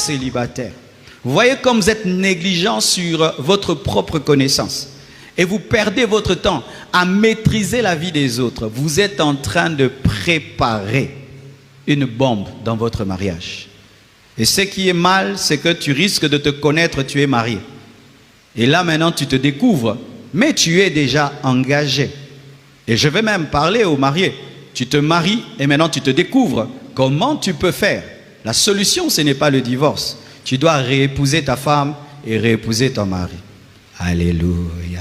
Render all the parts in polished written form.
célibataire. Vous voyez comme vous êtes négligent sur votre propre connaissance. Et vous perdez votre temps à maîtriser la vie des autres. Vous êtes en train de préparer une bombe dans votre mariage. Et ce qui est mal, c'est que tu risques de te connaître, tu es marié. Et là maintenant tu te découvres, mais tu es déjà engagé. Et je vais même parler aux mariés. Tu te maries et maintenant tu te découvres. Comment tu peux faire? La solution, ce n'est pas le divorce. Tu dois réépouser ta femme et réépouser ton mari. Alléluia.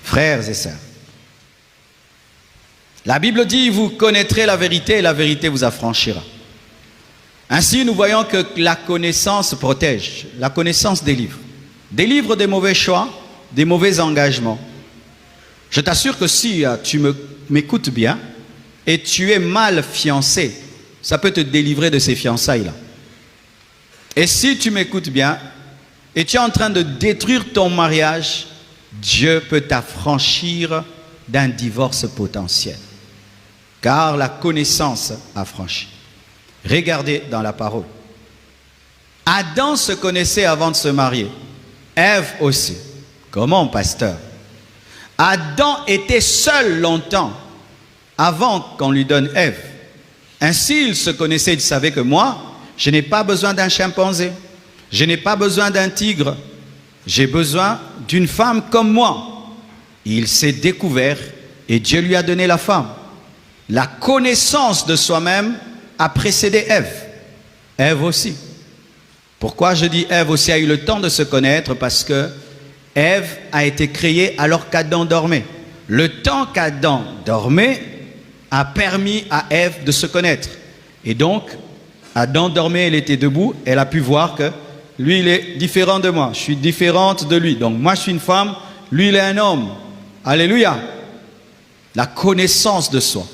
Frères et sœurs, la Bible dit, vous connaîtrez la vérité et la vérité vous affranchira. Ainsi, nous voyons que la connaissance protège, la connaissance délivre. Délivre des mauvais choix, des mauvais engagements. Je t'assure que si tu m'écoutes bien et tu es mal fiancé, ça peut te délivrer de ces fiançailles-là. Et si tu m'écoutes bien et tu es en train de détruire ton mariage, Dieu peut t'affranchir d'un divorce potentiel. Car la connaissance affranchit. Regardez dans la parole. Adam se connaissait avant de se marier. Ève aussi. Comment, pasteur? Adam était seul longtemps avant qu'on lui donne Ève. Ainsi, il se connaissait, il savait que moi, je n'ai pas besoin d'un chimpanzé. Je n'ai pas besoin d'un tigre. J'ai besoin d'une femme comme moi. Il s'est découvert et Dieu lui a donné la femme. La connaissance de soi-même a précédé Ève. Ève aussi. Pourquoi je dis Ève aussi a eu le temps de se connaître? Parce que Ève a été créée alors qu'Adam dormait. Le temps qu'Adam dormait a permis à Ève de se connaître. Et donc, Adam dormait, elle était debout, elle a pu voir que lui, il est différent de moi. Je suis différente de lui. Donc, moi, je suis une femme, lui, il est un homme. Alléluia. La connaissance de soi.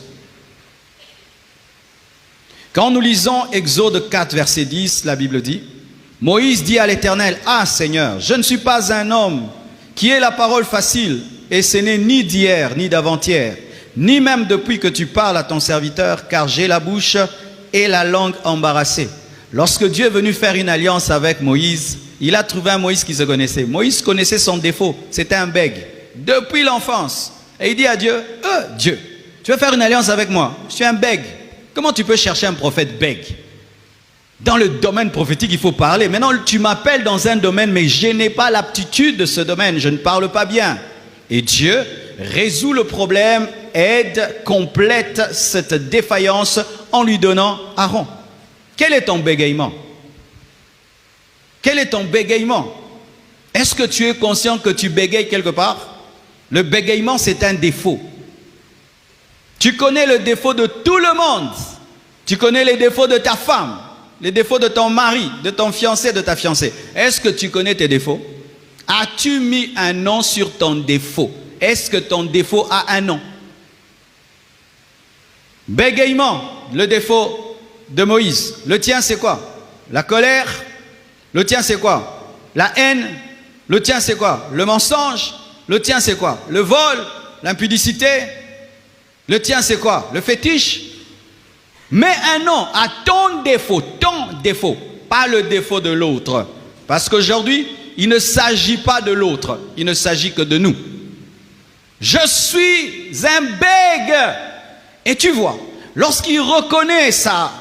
Quand nous lisons Exode 4, verset 10, la Bible dit, Moïse dit à l'Éternel, « Ah Seigneur, je ne suis pas un homme qui ait la parole facile, et ce n'est ni d'hier, ni d'avant-hier, ni même depuis que tu parles à ton serviteur, car j'ai la bouche et la langue embarrassée. » Lorsque Dieu est venu faire une alliance avec Moïse, il a trouvé un Moïse qui se connaissait. Moïse connaissait son défaut, c'était un bègue, depuis l'enfance. Et il dit à Dieu, « Dieu, tu veux faire une alliance avec moi? Je suis un bègue. Comment tu peux chercher un prophète bègue? Dans le domaine prophétique, il faut parler. Maintenant, tu m'appelles dans un domaine, mais je n'ai pas l'aptitude de ce domaine. Je ne parle pas bien. » Et Dieu résout le problème, aide, complète cette défaillance en lui donnant Aaron. Quel est ton bégaiement? Quel est ton bégaiement? Est-ce que tu es conscient que tu bégayes quelque part? Le bégaiement, c'est un défaut. Tu connais le défaut de tout le monde. Tu connais les défauts de ta femme, les défauts de ton mari, de ton fiancé, de ta fiancée. Est-ce que tu connais tes défauts? As-tu mis un nom sur ton défaut? Est-ce que ton défaut a un nom? Bégaiement, le défaut de Moïse. Le tien, c'est quoi? La colère. Le tien, c'est quoi? La haine. Le tien, c'est quoi? Le mensonge. Le tien, c'est quoi? Le vol, l'impudicité. Le tien, c'est quoi? Le fétiche. Mets un nom à ton défaut, pas le défaut de l'autre. Parce qu'aujourd'hui, il ne s'agit pas de l'autre, il ne s'agit que de nous. Je suis un bègue. Et tu vois, lorsqu'il reconnaît sa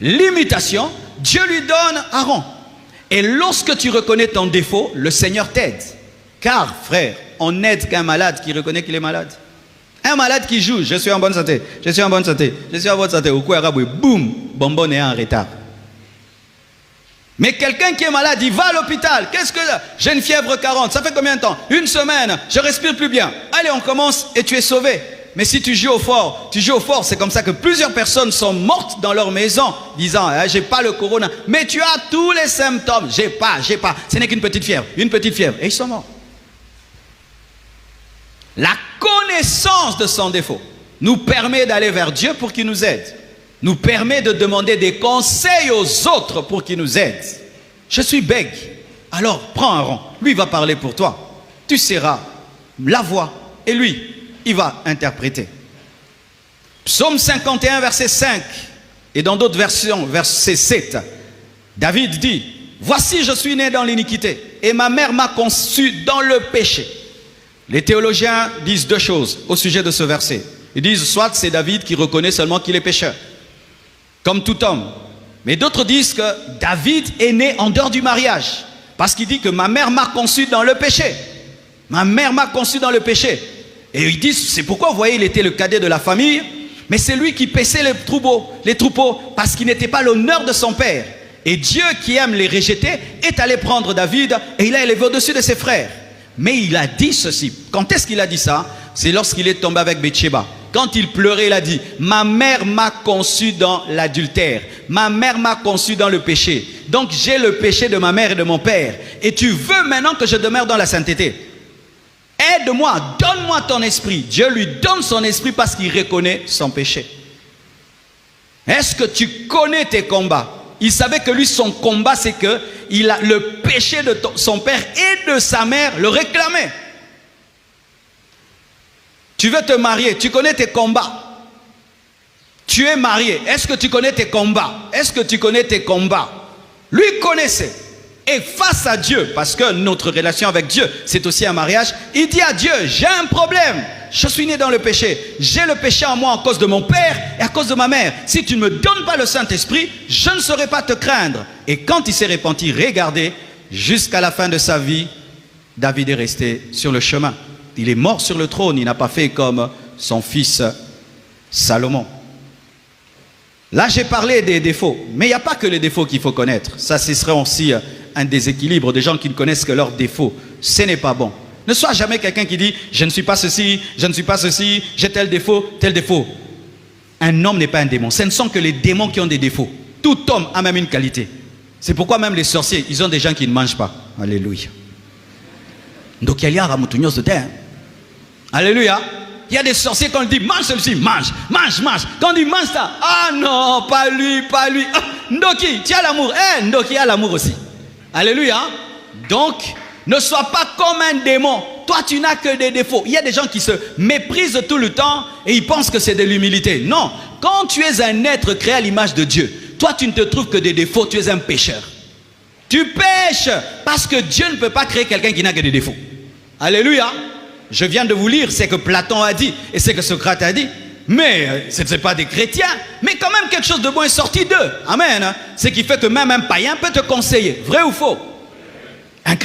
limitation, Dieu lui donne Aaron. Et lorsque tu reconnais ton défaut, le Seigneur t'aide. Car, frère, on n'aide qu'un malade qui reconnaît qu'il est malade. Un malade qui joue, je suis en bonne santé, je suis en bonne santé, je suis en bonne santé. Au coup, boum, bonbon est en retard. Mais quelqu'un qui est malade, il va à l'hôpital. Qu'est-ce que j'ai une fièvre 40, ça fait combien de temps? Une semaine, je respire plus bien. Allez, on commence et tu es sauvé. Mais si tu joues au fort, c'est comme ça que plusieurs personnes sont mortes dans leur maison, disant, j'ai pas le corona. Mais tu as tous les symptômes. J'ai pas. Ce n'est qu'une petite fièvre, et ils sont morts. La connaissance de son défaut nous permet d'aller vers Dieu pour qu'il nous aide. Nous permet de demander des conseils aux autres pour qu'ils nous aident. Je suis bègue. Alors prends Aaron. Lui va parler pour toi. Tu seras la voix. Et lui, il va interpréter. Psaume 51, verset 5. Et dans d'autres versions, verset 7, David dit, « Voici, je suis né dans l'iniquité, et ma mère m'a conçu dans le péché. » Les théologiens disent deux choses au sujet de ce verset. Ils disent, soit c'est David qui reconnaît seulement qu'il est pécheur, comme tout homme. Mais d'autres disent que David est né en dehors du mariage, parce qu'il dit que ma mère m'a conçu dans le péché. Ma mère m'a conçu dans le péché. Et ils disent, c'est pourquoi, vous voyez, il était le cadet de la famille, mais c'est lui qui paissait les troupeaux parce qu'il n'était pas l'honneur de son père. Et Dieu, qui aime les rejeter, est allé prendre David et il a élevé au-dessus de ses frères. Mais il a dit ceci. Quand est-ce qu'il a dit ça? C'est lorsqu'il est tombé avec Bathsheba. Quand il pleurait, il a dit, ma mère m'a conçu dans l'adultère. Ma mère m'a conçu dans le péché. Donc j'ai le péché de ma mère et de mon père. Et tu veux maintenant que je demeure dans la sainteté. Aide-moi, donne-moi ton esprit. Dieu lui donne son esprit parce qu'il reconnaît son péché. Est-ce que tu connais tes combats? Il savait que lui, son combat, c'est que le péché de son père et de sa mère le réclamait. Tu veux te marier, tu connais tes combats. Tu es marié, est-ce que tu connais tes combats? Est-ce que tu connais tes combats? Lui connaissait. Et face à Dieu, parce que notre relation avec Dieu, c'est aussi un mariage, il dit à Dieu, j'ai un problème. Je suis né dans le péché. J'ai le péché en moi à cause de mon père et à cause de ma mère. Si tu ne me donnes pas le Saint-Esprit, je ne saurais pas te craindre. Et quand il s'est repenti, regardez, jusqu'à la fin de sa vie, David est resté sur le chemin. Il est mort sur le trône. Il n'a pas fait comme son fils Salomon. Là, j'ai parlé des défauts. Mais il n'y a pas que les défauts qu'il faut connaître. Ça, ce serait aussi un déséquilibre des gens qui ne connaissent que leurs défauts. Ce n'est pas bon. Ne sois jamais quelqu'un qui dit, je ne suis pas ceci, je ne suis pas ceci, j'ai tel défaut, tel défaut. Un homme n'est pas un démon. Ce ne sont que les démons qui ont des défauts. Tout homme a même une qualité. C'est pourquoi même les sorciers, ils ont des gens qui ne mangent pas. Alléluia. Donc il y a de terre. Alléluia. Il y a des sorciers quand on dit mange celui-ci, mange, mange, mange. Quand on dit mange ça, ah non, pas lui, pas lui. Ah, Ndoki, tu as l'amour. Ndoki a l'amour aussi. Alléluia. Donc, ne sois pas comme un démon. Toi, tu n'as que des défauts. Il y a des gens qui se méprisent tout le temps et ils pensent que c'est de l'humilité. Non. Quand tu es un être créé à l'image de Dieu, toi, tu ne te trouves que des défauts. Tu es un pécheur. Tu pêches parce que Dieu ne peut pas créer quelqu'un qui n'a que des défauts. Alléluia. Je viens de vous lire ce que Platon a dit et ce que Socrate a dit. Mais ce n'est pas des chrétiens. Mais quand même quelque chose de bon est sorti d'eux. Amen. Ce qui fait que même un païen peut te conseiller. Vrai ou faux? Un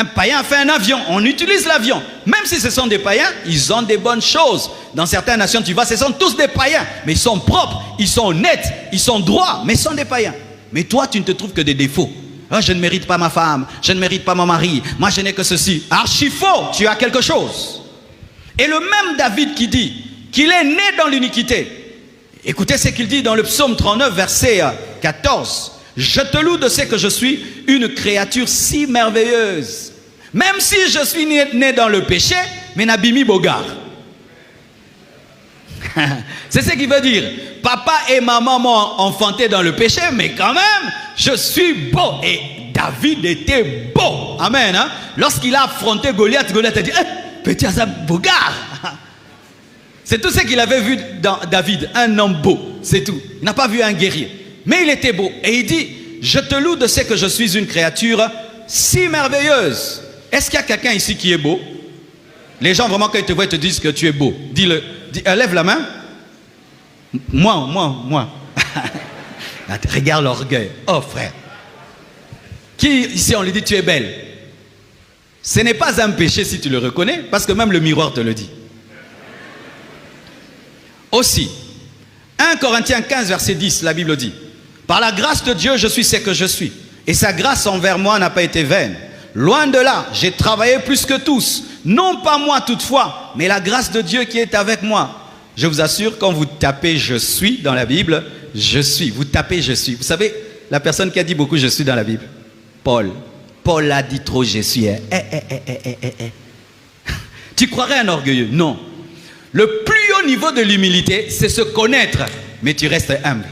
païen fait un avion. On utilise l'avion. Même si ce sont des païens, ils ont des bonnes choses. Dans certaines nations, tu vois, ce sont tous des païens. Mais ils sont propres, ils sont honnêtes, ils sont droits. Mais ils sont des païens. Mais toi, tu ne te trouves que des défauts. Oh, je ne mérite pas ma femme, je ne mérite pas mon mari, moi je n'ai que ceci. Archi faux, tu as quelque chose. Et le même David qui dit qu'il est né dans l'iniquité. Écoutez ce qu'il dit dans le psaume 39, verset 14. Je te loue de ce que je suis une créature si merveilleuse. Même si je suis né dans le péché, mais Nabimi Bogar. C'est ce qu'il veut dire. Papa et maman m'ont enfanté dans le péché, mais quand même, je suis beau. Et David était beau. Amen. Hein? Lorsqu'il a affronté Goliath, Goliath a dit, petit Azab Bogar. C'est tout ce qu'il avait vu dans David, un homme beau, c'est tout. Il n'a pas vu un guerrier, mais il était beau. Et il dit, je te loue de ce que je suis une créature si merveilleuse. Est-ce qu'il y a quelqu'un ici qui est beau? Les gens vraiment quand ils te voient, ils te disent que tu es beau. Dis-le, lève la main. Moi. Regarde l'orgueil. Oh frère. Qui ici on lui dit tu es belle? Ce n'est pas un péché si tu le reconnais, parce que même le miroir te le dit. Aussi, 1 Corinthiens 15 verset 10, la Bible dit, par la grâce de Dieu je suis ce que je suis, et sa grâce envers moi n'a pas été vaine. Loin de là, j'ai travaillé plus que tous, non pas moi toutefois, mais la grâce de Dieu qui est avec moi. Je vous assure, quand vous tapez « je suis » dans la Bible, je suis, vous tapez « je suis ». Vous savez, la personne qui a dit beaucoup « je suis » dans la Bible, Paul. Paul a dit trop « je suis ». Tu croirais un orgueilleux? Non. Le plus haut niveau de l'humilité, c'est se connaître, mais tu restes humble.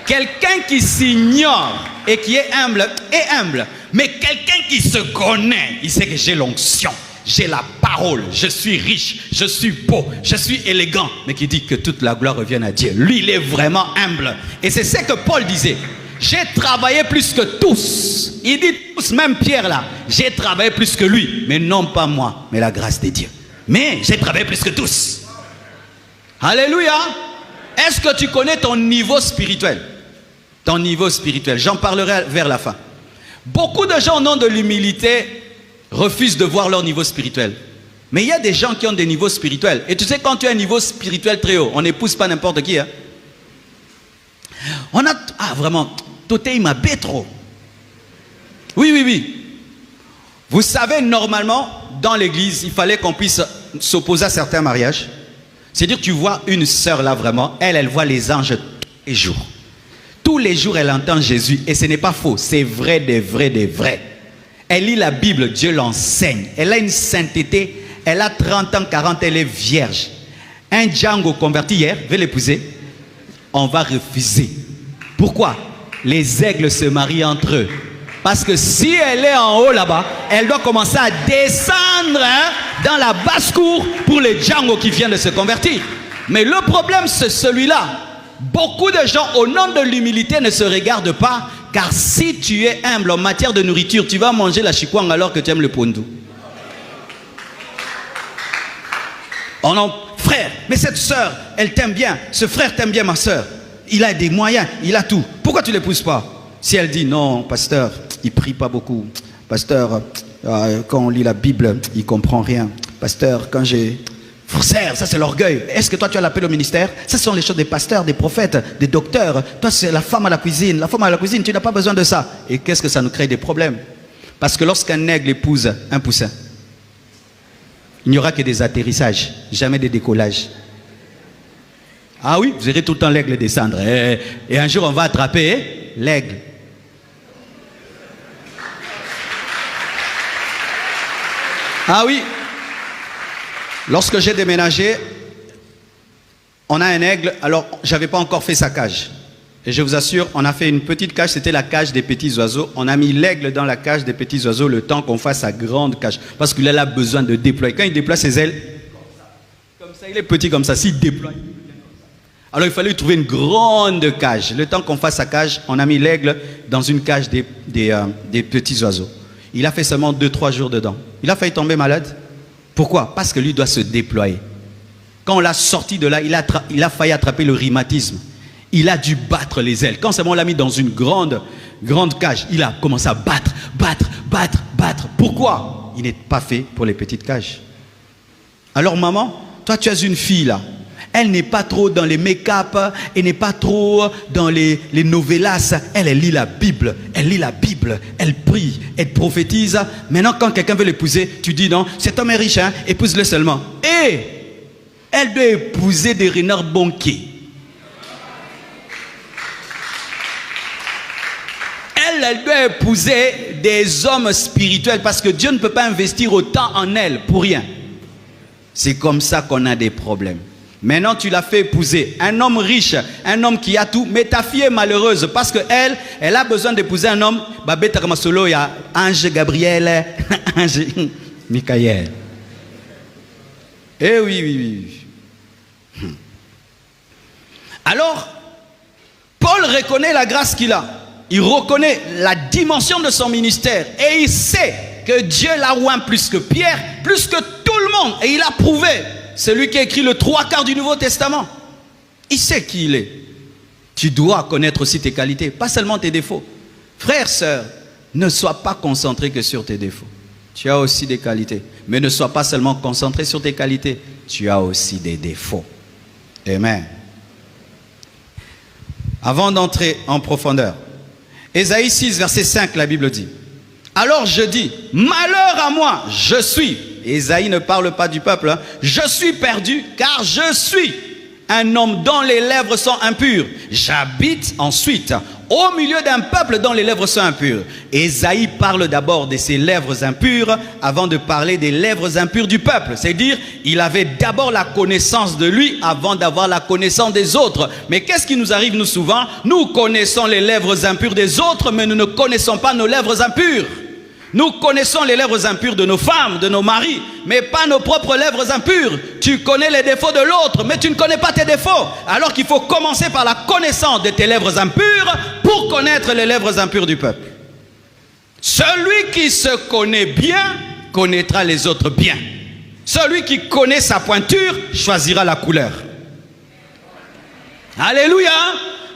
Quelqu'un qui s'ignore et qui est humble, mais quelqu'un qui se connaît, il sait que j'ai l'onction, j'ai la parole, je suis riche, je suis beau, je suis élégant, mais qui dit que toute la gloire revienne à Dieu. Lui, il est vraiment humble. Et c'est ce que Paul disait. J'ai travaillé plus que tous. Il dit tous, même Pierre là, j'ai travaillé plus que lui, mais non pas moi, mais la grâce de Dieu. Mais j'ai travaillé plus que tous. Alléluia. Est-ce que tu connais ton niveau spirituel? Ton niveau spirituel, j'en parlerai vers la fin. Beaucoup de gens au nom de l'humilité refusent de voir leur niveau spirituel. Mais il y a des gens qui ont des niveaux spirituels. Et tu sais, quand tu as un niveau spirituel très haut, on n'épouse pas n'importe qui. Hein? On a... Ah, vraiment, Toté, m'a trop. Oui. Vous savez, normalement, dans l'église, il fallait qu'on puisse s'opposer à certains mariages. C'est-à-dire, tu vois une sœur là, vraiment, elle voit les anges tous les jours. Tous les jours, elle entend Jésus. Et ce n'est pas faux, c'est vrai, des vrais. Elle lit la Bible, Dieu l'enseigne. Elle a une sainteté, elle a 30 ans, 40, elle est vierge. Un Django converti hier, veut l'épouser, on va refuser. Pourquoi? Les aigles se marient entre eux. Parce que si elle est en haut là-bas, elle doit commencer à descendre dans la basse-cour pour les Django qui viennent de se convertir. Mais le problème, c'est celui-là. Beaucoup de gens, au nom de l'humilité, ne se regardent pas. Car si tu es humble en matière de nourriture, tu vas manger la chikwang alors que tu aimes le pondou. Oh non, frère, mais cette soeur, elle t'aime bien. Ce frère t'aime bien, ma soeur. Il a des moyens, il a tout. Pourquoi tu ne l'épouses pas? Si elle dit non, pasteur, il prie pas beaucoup. Pasteur, quand on lit la Bible, il comprend rien. Pasteur, quand j'ai... Frère, ça c'est l'orgueil. Est-ce que toi tu as l'appel au ministère? Ça sont les choses des pasteurs, des prophètes, des docteurs. Toi c'est la femme à la cuisine. La femme à la cuisine, tu n'as pas besoin de ça. Et qu'est-ce que ça nous crée des problèmes? Parce que lorsqu'un aigle épouse un poussin, il n'y aura que des atterrissages, jamais des décollages. Ah oui, vous verrez tout le temps l'aigle descendre. Et un jour on va attraper l'aigle. Ah oui. Lorsque j'ai déménagé, on a un aigle. Alors, je n'avais pas encore fait sa cage. Et je vous assure, on a fait une petite cage. C'était la cage des petits oiseaux. On a mis l'aigle dans la cage des petits oiseaux le temps qu'on fasse sa grande cage. Parce qu'il a besoin de déployer. Quand il déploie ses ailes, comme ça, il est petit comme ça. S'il déploie, alors il fallait trouver une grande cage. Le temps qu'on fasse sa cage, on a mis l'aigle dans une cage des petits oiseaux. Il a fait seulement 2-3 jours dedans. Il a failli tomber malade. Pourquoi? Parce que lui doit se déployer. Quand on l'a sorti de là, il a failli attraper le rhumatisme. Il a dû battre les ailes. Quand seulement on l'a mis dans une grande cage, il a commencé à battre. Pourquoi? Il n'est pas fait pour les petites cages. Alors maman, toi tu as une fille là. Elle n'est pas trop dans les make-up, elle n'est pas trop dans les novellas. Elle lit la Bible, elle prie, elle prophétise. Maintenant, quand quelqu'un veut l'épouser, tu dis non, cet homme est riche, hein, épouse-le seulement. Et elle doit épouser des renards banquiers. Elle doit épouser des hommes spirituels parce que Dieu ne peut pas investir autant en elle pour rien. C'est comme ça qu'on a des problèmes. Maintenant, tu l'as fait épouser un homme riche, un homme qui a tout, mais ta fille est malheureuse parce qu'elle a besoin d'épouser un homme. Babeta Kamasolo, il y a Ange Gabriel, Ange Michael. Eh oui. Alors, Paul reconnaît la grâce qu'il a. Il reconnaît la dimension de son ministère et il sait que Dieu l'a oint plus que Pierre, plus que tout le monde. Et il a prouvé. Celui qui a écrit le 3/4 du Nouveau Testament. Il sait qui il est. Tu dois connaître aussi tes qualités, pas seulement tes défauts. Frère, sœur, ne sois pas concentré que sur tes défauts. Tu as aussi des qualités. Mais ne sois pas seulement concentré sur tes qualités. Tu as aussi des défauts. Amen. Avant d'entrer en profondeur, Ésaïe 6, verset 5, la Bible dit: alors je dis, malheur à moi, je suis. Ésaïe ne parle pas du peuple, hein. Je suis perdu car je suis un homme dont les lèvres sont impures. J'habite ensuite au milieu d'un peuple dont les lèvres sont impures. Ésaïe parle d'abord de ses lèvres impures avant de parler des lèvres impures du peuple. C'est-à-dire, il avait d'abord la connaissance de lui avant d'avoir la connaissance des autres. Mais qu'est-ce qui nous arrive nous souvent? Nous connaissons les lèvres impures des autres, mais nous ne connaissons pas nos lèvres impures. Nous connaissons les lèvres impures de nos femmes, de nos maris, mais pas nos propres lèvres impures. Tu connais les défauts de l'autre, mais tu ne connais pas tes défauts. Alors qu'il faut commencer par la connaissance de tes lèvres impures pour connaître les lèvres impures du peuple. Celui qui se connaît bien connaîtra les autres bien. Celui qui connaît sa pointure choisira la couleur. Alléluia.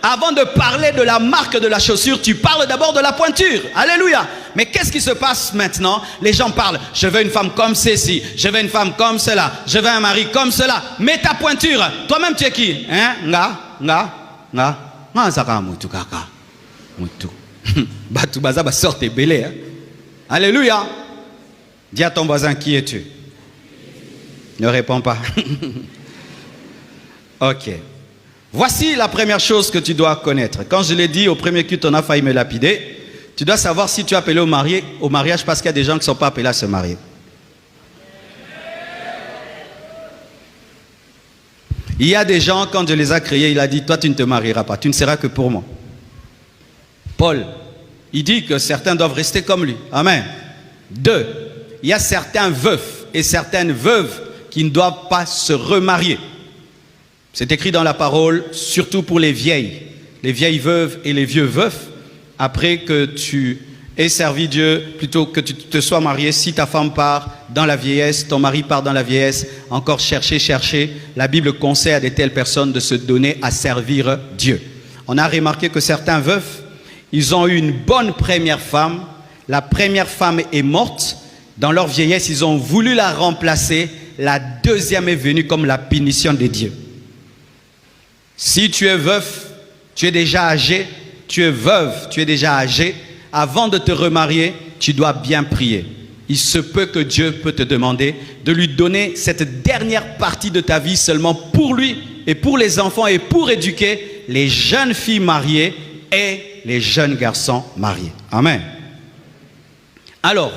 Avant de parler de la marque de la chaussure, tu parles d'abord de la pointure. Alléluia. Mais qu'est-ce qui se passe maintenant? Les gens parlent, je veux une femme comme ceci, je veux une femme comme cela, je veux un mari comme cela. Mais ta pointure, toi-même tu es qui? Hein? Alléluia. Dis à ton voisin, qui es-tu? Ne réponds pas. Ok. Voici la première chose que tu dois connaître. Quand je l'ai dit au premier culte, on a failli me lapider. Tu dois savoir si tu es appelé au mariage parce qu'il y a des gens qui ne sont pas appelés à se marier. Il y a des gens, quand Dieu les a créés, il a dit, toi tu ne te marieras pas, tu ne seras que pour moi. Paul, il dit que certains doivent rester comme lui. Amen. 2. Il y a certains veufs et certaines veuves qui ne doivent pas se remarier. C'est écrit dans la parole, surtout pour les vieilles veuves et les vieux veufs. Après que tu aies servi Dieu, plutôt que tu te sois marié, si ta femme part dans la vieillesse, ton mari part dans la vieillesse, encore chercher, la Bible conseille à de telles personnes de se donner à servir Dieu. On a remarqué que certains veufs, ils ont eu une bonne première femme, la première femme est morte, dans leur vieillesse, ils ont voulu la remplacer, la deuxième est venue comme la punition de Dieu. Si tu es veuf, tu es déjà âgé, tu es veuve, tu es déjà âgé, avant de te remarier, tu dois bien prier. Il se peut que Dieu peut te demander de lui donner cette dernière partie de ta vie seulement pour lui et pour les enfants et pour éduquer les jeunes filles mariées et les jeunes garçons mariés. Amen. Alors,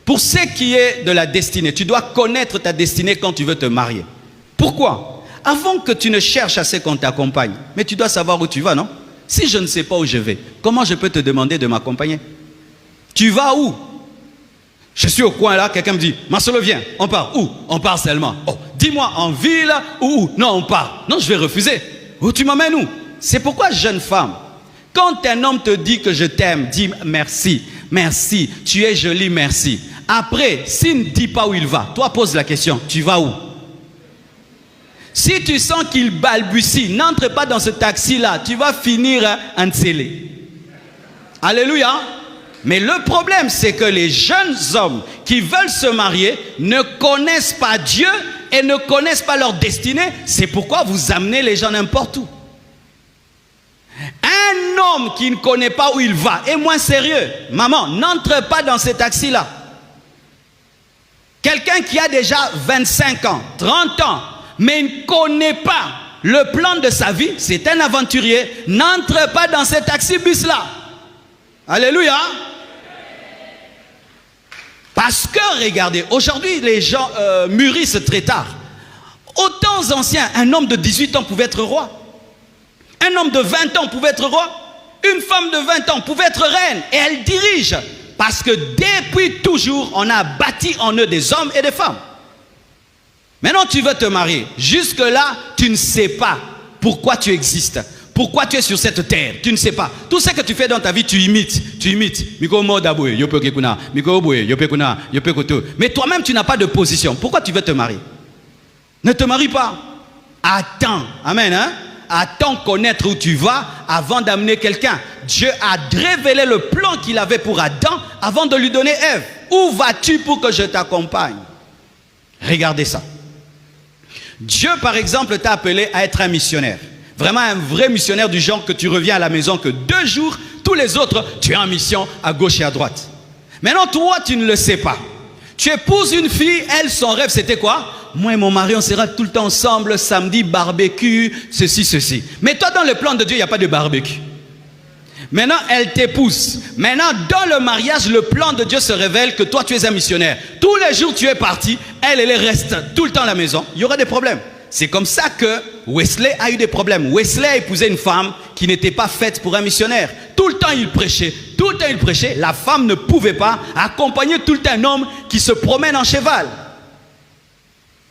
pour ce qui est de la destinée, tu dois connaître ta destinée quand tu veux te marier. Pourquoi ? Avant que tu ne cherches à ce qu'on t'accompagne, mais tu dois savoir où tu vas, non? Si je ne sais pas où je vais, comment je peux te demander de m'accompagner? Tu vas où? Je suis au coin là, quelqu'un me dit, Marcelo, viens, on part. Où? On part seulement. Oh, dis-moi, en ville ou où? Non, on part. Non, je vais refuser. Où tu m'emmènes où? C'est pourquoi, jeune femme, quand un homme te dit que je t'aime, dis merci, merci, tu es jolie, merci. Après, s'il ne dit pas où il va, toi pose la question, tu vas où? Si tu sens qu'il balbutie, n'entre pas dans ce taxi-là, tu vas finir en scellé. Alléluia. Mais le problème, c'est que les jeunes hommes qui veulent se marier ne connaissent pas Dieu et ne connaissent pas leur destinée. C'est pourquoi vous amenez les gens n'importe où. Un homme qui ne connaît pas où il va est moins sérieux. Maman, n'entre pas dans ce taxi-là. Quelqu'un qui a déjà 25 ans, 30 ans, mais ne connaît pas le plan de sa vie, c'est un aventurier, n'entre pas dans ce taxi-bus-là. Alléluia. Parce que, regardez, aujourd'hui, les gens mûrissent très tard. Aux temps anciens, un homme de 18 ans pouvait être roi. Un homme de 20 ans pouvait être roi. Une femme de 20 ans pouvait être reine. Et elle dirige. Parce que depuis toujours, on a bâti en eux des hommes et des femmes. Maintenant, tu veux te marier. Jusque-là, tu ne sais pas pourquoi tu existes. Pourquoi tu es sur cette terre. Tu ne sais pas. Tout ce que tu fais dans ta vie, tu imites. Tu imites. Mais toi-même, tu n'as pas de position. Pourquoi tu veux te marier? Ne te marie pas. Attends. Amen. Hein? Attends connaître où tu vas avant d'amener quelqu'un. Dieu a révélé le plan qu'il avait pour Adam avant de lui donner Ève. Où vas-tu pour que je t'accompagne? Regardez ça. Dieu, par exemple, t'a appelé à être un missionnaire. Vraiment un vrai missionnaire du genre que tu reviens à la maison que 2 jours, tous les autres, tu es en mission à gauche et à droite. Maintenant, toi, tu ne le sais pas. Tu épouses une fille, elle, son rêve, c'était quoi? Moi et mon mari, on sera tout le temps ensemble, samedi, barbecue, ceci, ceci. Mais toi, dans le plan de Dieu, il n'y a pas de barbecue. Maintenant, elle t'épouse. Maintenant, dans le mariage, le plan de Dieu se révèle que toi, tu es un missionnaire. Tous les jours, tu es parti, elle reste tout le temps à la maison. Il y aura des problèmes. C'est comme ça que Wesley a eu des problèmes. Wesley a épousé une femme qui n'était pas faite pour un missionnaire. Tout le temps il prêchait, tout le temps il prêchait. La femme ne pouvait pas accompagner tout le temps un homme qui se promène en cheval.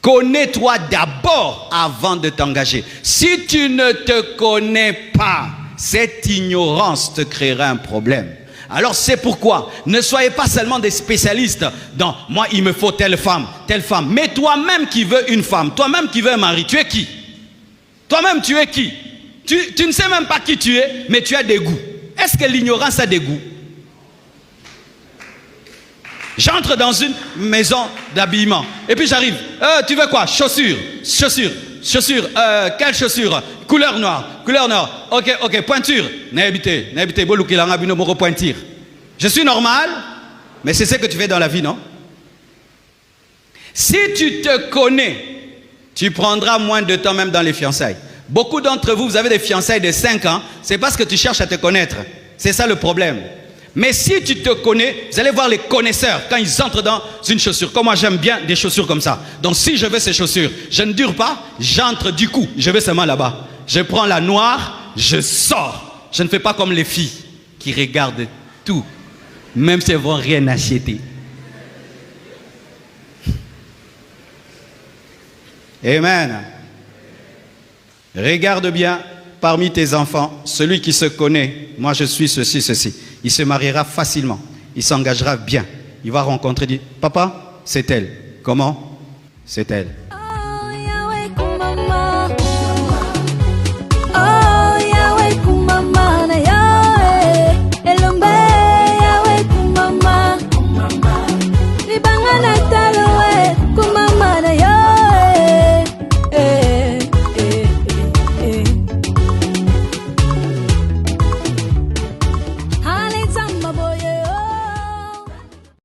Connais-toi d'abord avant de t'engager. Si tu ne te connais pas, cette ignorance te créera un problème. Alors c'est pourquoi, ne soyez pas seulement des spécialistes dans « moi il me faut telle femme », mais toi-même qui veux une femme, toi-même qui veux un mari, tu es qui? Toi-même tu es qui? Tu ne sais même pas qui tu es, mais tu as des goûts. Est-ce que l'ignorance a des goûts? J'entre dans une maison d'habillement et puis j'arrive, tu veux quoi? Chaussures, quelle chaussure? Couleur noire, ok, pointure, je suis normal, mais c'est ce que tu fais dans la vie, non? Si tu te connais, tu prendras moins de temps même dans les fiançailles. Beaucoup d'entre vous, vous avez des fiançailles de 5 ans, c'est parce que tu cherches à te connaître. C'est ça le problème. Mais si tu te connais, vous allez voir les connaisseurs quand ils entrent dans une chaussure. Comme moi, j'aime bien des chaussures comme ça. Donc si je veux ces chaussures, je ne dure pas, j'entre du coup. Je vais seulement là-bas. Je prends la noire, je sors. Je ne fais pas comme les filles qui regardent tout, même si elles ne vont rien acheter. Amen. Regarde bien parmi tes enfants, celui qui se connaît, moi je suis ceci. Il se mariera facilement, il s'engagera bien. Il va rencontrer, dit, papa, c'est elle. Comment? C'est elle.